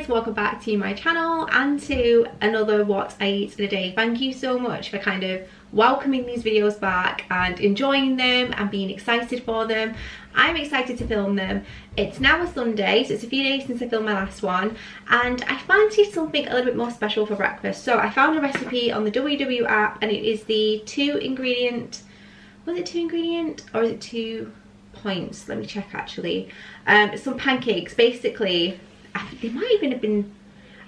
guys, welcome back to my channel and to another what I eat in a day. Thank you so much for kind of welcoming these videos back and enjoying them and being excited for them. I'm excited to film them. It's now a Sunday, so it's a few days since I filmed my last one, and I fancied something a little bit more special for breakfast. So I found a recipe on the WW app, and it is the 2 ingredient, was it 2 ingredient or is it 2 points? Let me check actually. Some pancakes, basically. They might even have been,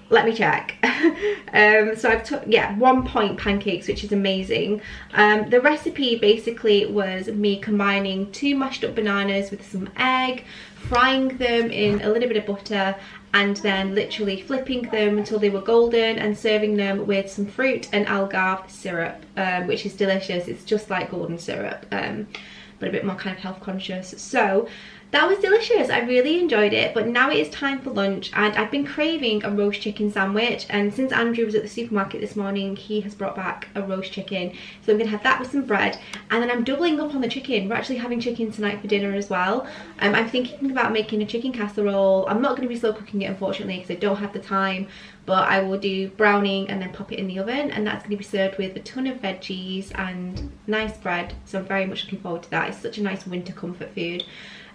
let me check. So I've took, yeah, 1 point pancakes, which is amazing. The recipe basically was me combining 2 mashed up bananas with some egg, frying them in a little bit of butter, and then literally flipping them until they were golden and serving them with some fruit and algarve syrup, which is delicious. It's just like golden syrup, but a bit more kind of health conscious. So that was delicious. I really enjoyed it. But now it is time for lunch, and I've been craving a roast chicken sandwich, and since Andrew was at the supermarket this morning, he has brought back a roast chicken, so I'm gonna have that with some bread, and then I'm doubling up on the chicken. We're actually having chicken tonight for dinner as well. I'm thinking about making a chicken casserole. I'm not going to be slow cooking it, unfortunately, because I don't have the time, but I will do browning and then pop it in the oven, and that's going to be served with a ton of veggies and nice bread. So I'm very much looking forward to that. It's such a nice winter comfort food.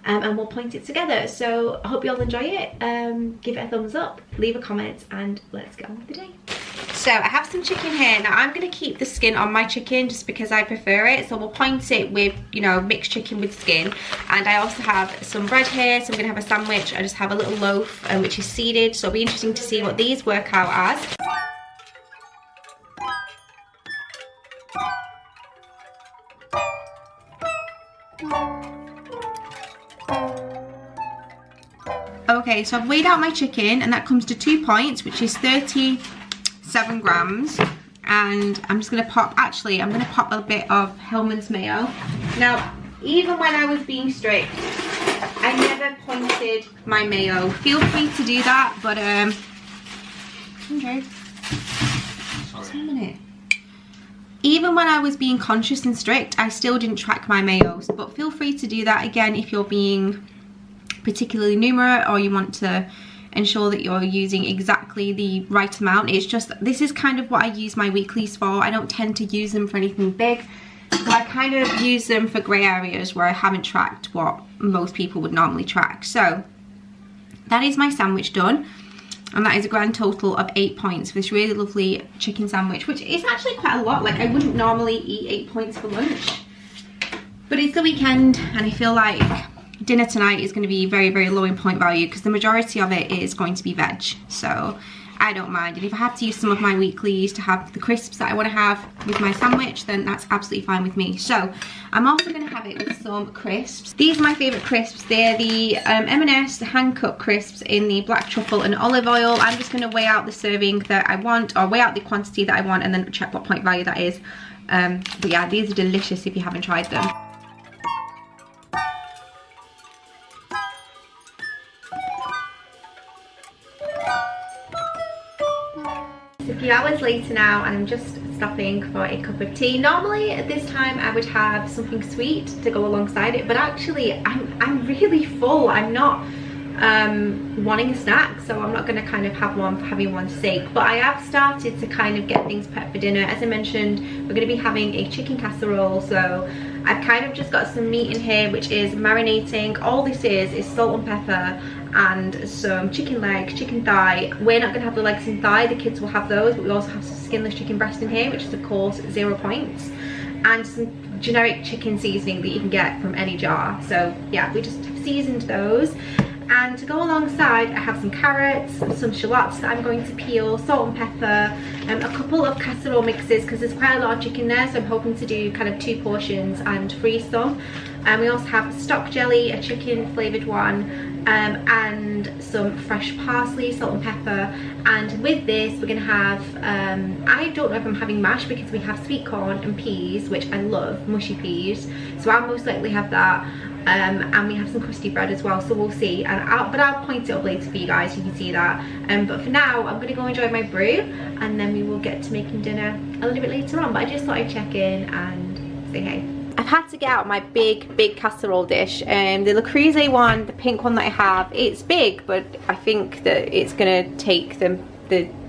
And we'll point it together. So I hope you all enjoy it. Give it a thumbs up, leave a comment, and let's get on with the day. So I have some chicken here. Now I'm going to keep the skin on my chicken just because I prefer it. So we'll point it with, you know, mixed chicken with skin. And I also have some bread here. So I'm going to have a sandwich. I just have a little loaf which is seeded. So it'll be interesting to see what these work out as. Okay, so I've weighed out my chicken, and that comes to 2 points, which is 37 grams. And I'm just going to pop, actually, I'm going to pop a bit of Hellmann's mayo. Now, even when I was being strict, I never pointed my mayo. Feel free to do that, but, Andrew, just a minute. Even when I was being conscious and strict, I still didn't track my mayos. But feel free to do that again if you're being particularly numerate or you want to ensure that you're using exactly the right amount. It's just, this is kind of what I use my weeklies for. I don't tend to use them for anything big, so I kind of use them for grey areas where I haven't tracked what most people would normally track. So that is my sandwich done, and that is a grand total of 8 points for this really lovely chicken sandwich, which is actually quite a lot. Like, I wouldn't normally eat 8 points for lunch, but it's the weekend and I feel like dinner tonight is going to be very, very low in point value because the majority of it is going to be veg, so I don't mind. And if I have to use some of my weeklies to have the crisps that I want to have with my sandwich, then that's absolutely fine with me. So I'm also going to have it with some crisps. These are my favourite crisps. They're the M&S hand-cut crisps in the black truffle and olive oil. I'm just going to weigh out the serving that I want, or weigh out the quantity that I want, and then check what point value that is. But yeah, these are delicious if you haven't tried them. It's a few hours later now, and I'm just stopping for a cup of tea. Normally at this time I would have something sweet to go alongside it, but actually I'm really full. I'm not wanting a snack, so I'm not going to kind of have one for having one's sake. But I have started to kind of get things prepped for dinner. As I mentioned, we're going to be having a chicken casserole, so I've kind of just got some meat in here which is marinating. All this is salt and pepper and some chicken leg, chicken thigh. We're not going to have the legs and thigh, the kids will have those, but we also have some skinless chicken breast in here, which is of course 0 points, and some generic chicken seasoning that you can get from any jar. So yeah, we just have seasoned those. And to go alongside, I have some carrots, some shallots that I'm going to peel, salt and pepper, a couple of casserole mixes because there's quite a lot of chicken there, so I'm hoping to do kind of 2 portions and freeze some. And we also have stock jelly, a chicken flavoured one, and some fresh parsley, salt and pepper. And with this we're going to have, I don't know if I'm having mash because we have sweet corn and peas, which I love, mushy peas, so I'll most likely have that. And we have some crusty bread as well, so we'll see. And I'll point it up later for you guys, you can see that. But for now I'm going to go enjoy my brew, and then we will get to making dinner a little bit later on. But I just thought I'd check in and say hey. I've had to get out my big casserole dish. The Le Creuset one, the pink one that I have, it's big, but I think that it's gonna take the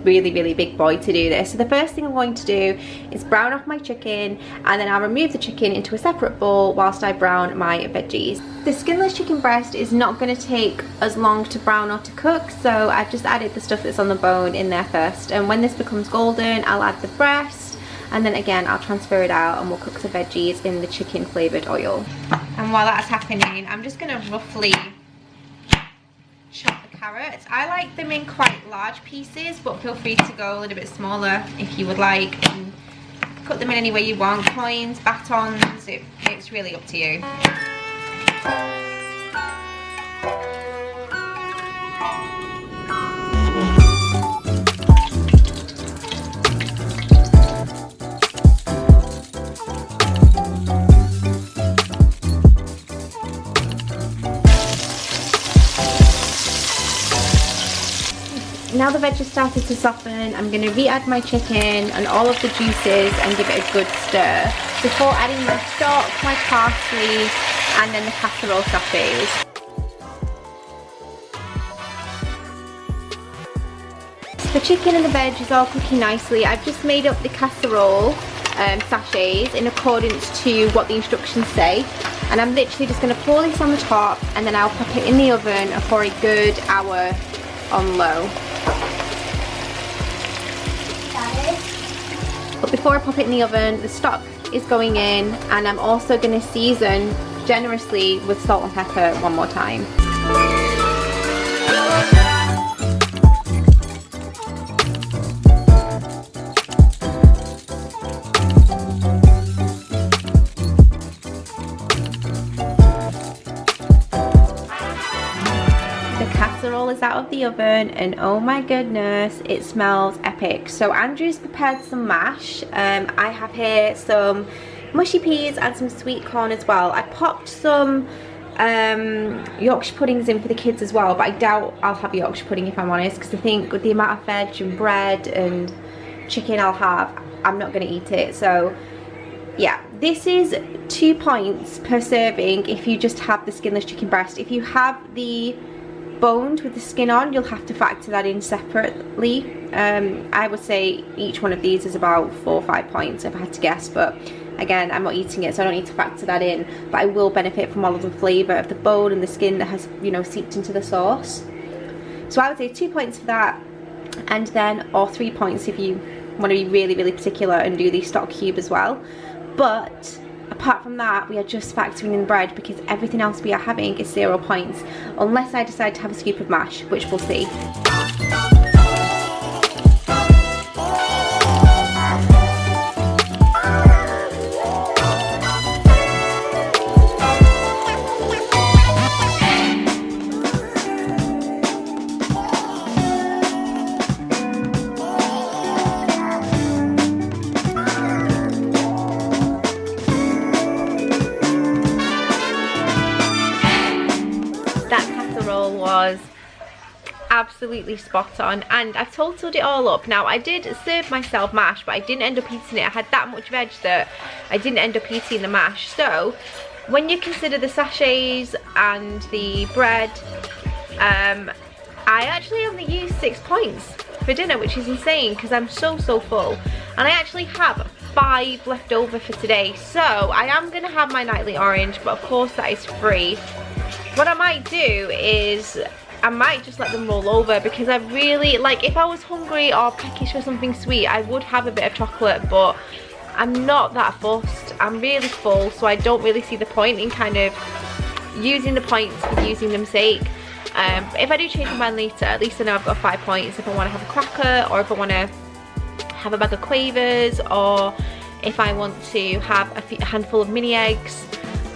really big boy to do this. So the first thing I'm going to do is brown off my chicken, and then I'll remove the chicken into a separate bowl whilst I brown my veggies. The skinless chicken breast is not going to take as long to brown or to cook, so I've just added the stuff that's on the bone in there first, and when this becomes golden I'll add the breast, and then again I'll transfer it out and we'll cook the veggies in the chicken flavoured oil. And while that's happening, I'm just going to roughly chop the carrots. I like them in quite large pieces, but feel free to go a little bit smaller if you would like, and cut them in any way you want. Coins, batons, it's really up to you. Now the veg has started to soften, I'm going to re-add my chicken and all of the juices and give it a good stir before adding my stock, my parsley, and then the casserole sachets. The chicken and the veg is all cooking nicely. I've just made up the casserole sachets in accordance to what the instructions say, and I'm literally just going to pour this on the top, and then I'll pop it in the oven for a good hour on low. But before I pop it in the oven, the stock is going in, and I'm also going to season generously with salt and pepper one more time. Is out of the oven, and oh my goodness, it smells epic. So Andrew's prepared some mash. I have here some mushy peas and some sweet corn as well. I popped some Yorkshire puddings in for the kids as well, but I doubt I'll have Yorkshire pudding if I'm honest, because I think with the amount of veg and bread and chicken I'll have, I'm not going to eat it. So yeah, this is 2 points per serving if you just have the skinless chicken breast. If you have the boned with the skin on, you'll have to factor that in separately. I would say each one of these is about 4 or 5 points if I had to guess, but again, I'm not eating it, so I don't need to factor that in, but I will benefit from all of the flavour of the bone and the skin that has, you know, seeped into the sauce. So I would say 2 points for that, and then, or 3 points if you want to be really particular and do the stock cube as well. But apart from that, we are just factoring in the bread, because everything else we are having is 0 points, unless I decide to have a scoop of mash, which we'll see. Was absolutely spot on, and I've totaled it all up. Now, I did serve myself mash, but I didn't end up eating it. I had that much veg that I didn't end up eating the mash. So when you consider the sachets and the bread, I actually only used 6 points for dinner, which is insane because I'm so full, and I actually have 5 left over for today. So I am gonna have my nightly orange, but of course that is free. What I might do is I might just let them roll over, because I really, like, if I was hungry or peckish for something sweet, I would have a bit of chocolate, but I'm not that fussed. I'm really full, so I don't really see the point in kind of using the points for using them's sake. If I do change my mind later, at least I know I've got 5 points if I want to have a cracker, or if I want to have a bag of Quavers, or if I want to have a handful of mini eggs.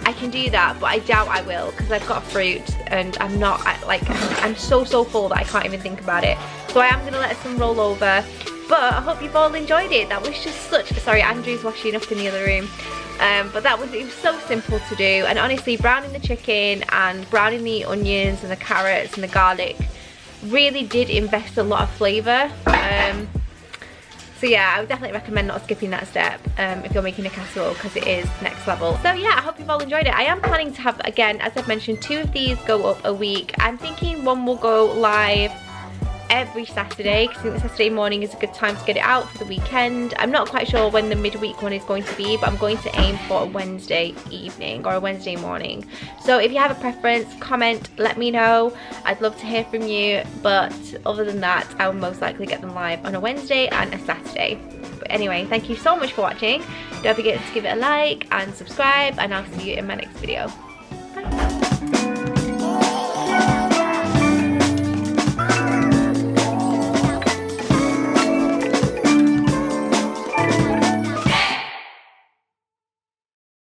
I can do that, but I doubt I will, because I've got fruit and I'm not, I'm so full that I can't even think about it. So I am going to let some roll over, but I hope you've all enjoyed it. That was just such, sorry, Andrew's washing up in the other room. But it was so simple to do, and honestly, browning the chicken and browning the onions and the carrots and the garlic really did invest a lot of flavour. So yeah, I would definitely recommend not skipping that step if you're making a casserole, because it is next level. So yeah, I hope you've all enjoyed it. I am planning to have, again, as I've mentioned, 2 of these go up a week. I'm thinking one will go live every Saturday, because I think the Saturday morning is a good time to get it out for the weekend. I'm not quite sure when the midweek one is going to be, but I'm going to aim for a Wednesday evening or a Wednesday morning. So if you have a preference, comment, let me know. I'd love to hear from you, but other than that, I will most likely get them live on a Wednesday and a Saturday. But anyway, thank you so much for watching. Don't forget to give it a like and subscribe, and I'll see you in my next video.